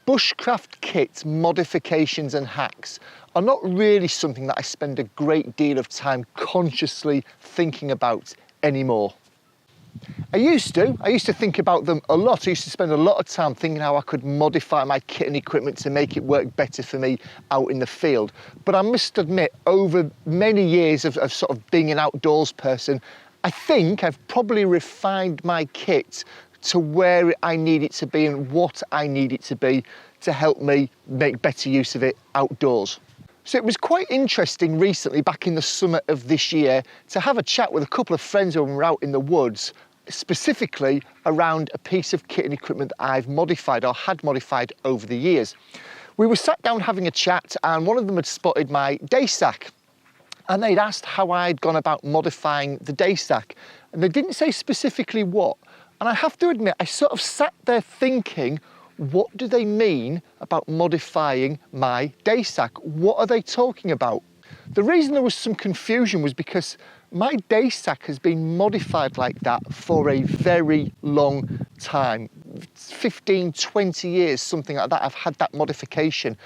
Bushcraft kit modifications and hacks are not really something that I spend a great deal of time consciously thinking about anymore. I used to think about them a lot. I used to spend a lot of time thinking how I could modify my kit and equipment to make it work better for me out in the field. But I must admit, over many years of sort of being an outdoors person, I think I've probably refined my kit to where I need it to be and what I need it to be to help me make better use of it outdoors. So it was quite interesting recently, back in the summer of this year, to have a chat with a couple of friends when we were out in the woods, specifically around a piece of kit and equipment that I've modified or had modified over the years. We were sat down having a chat and one of them had spotted my daysack. And they'd asked how I'd gone about modifying the daysack. And they didn't say specifically what. And I have to admit, I sort of sat there thinking, what do they mean about modifying my daysack? What are they talking about? The reason there was some confusion was because my daysack has been modified like that for a very long time. 15, 20 years, something like that, I've had that modification.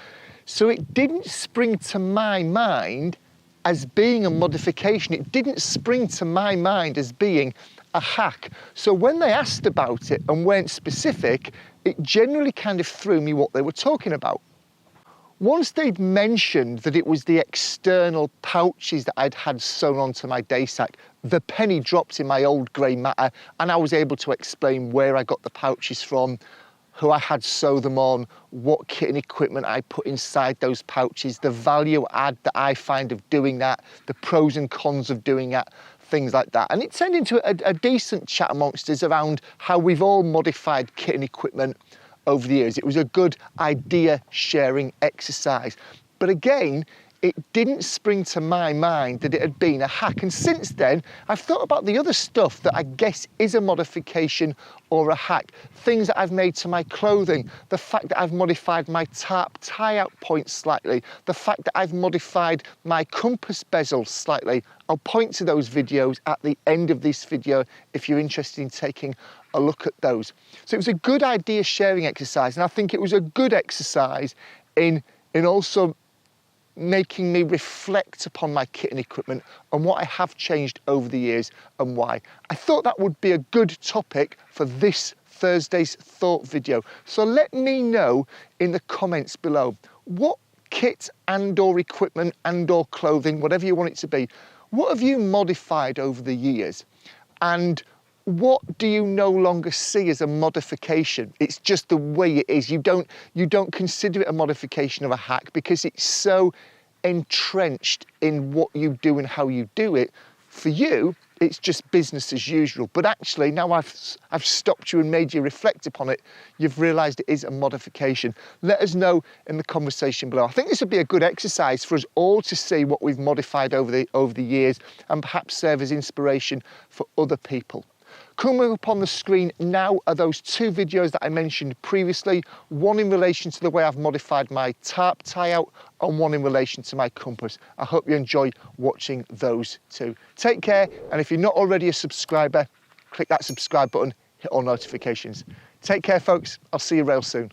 So it didn't spring to my mind as being a modification. It didn't spring to my mind as being a hack. So when they asked about it and weren't specific, it generally kind of threw me what they were talking about. Once they'd mentioned that it was the external pouches that I'd had sewn onto my daysack, the penny dropped in my old grey matter, and I was able to explain where I got the pouches from, who I had sew them on, what kit and equipment I put inside those pouches, the value add that I find of doing that, the pros and cons of doing that, things like that. And it turned into a decent chat amongst us around how we've all modified kit and equipment over the years. It was a good idea sharing exercise. But again, it didn't spring to my mind that it had been a hack. And since then, I've thought about the other stuff that I guess is a modification or a hack. Things that I've made to my clothing, the fact that I've modified my tarp tie-out point slightly, the fact that I've modified my compass bezel slightly. I'll point to those videos at the end of this video if you're interested in taking a look at those. So it was a good idea sharing exercise, and I think it was a good exercise in also making me reflect upon my kit and equipment and what I have changed over the years and why. I thought that would be a good topic for this Thursday's thought video. So let me know in the comments below, what kit and or equipment and or clothing, whatever you want it to be, what have you modified over the years? And what do you no longer see as a modification? It's just the way it is. You don't consider it a modification or a hack because it's so entrenched in what you do and how you do it. For you, it's just business as usual. But actually, now I've stopped you and made you reflect upon it, you've realised it is a modification. Let us know in the conversation below. I think this would be a good exercise for us all to see what we've modified over the years and perhaps serve as inspiration for other people. Coming up on the screen now are those two videos that I mentioned previously, one in relation to the way I've modified my tarp tie-out and one in relation to my compass. I hope you enjoy watching those two. Take care, and if you're not already a subscriber, click that subscribe button, hit all notifications. Take care, folks. I'll see you real soon.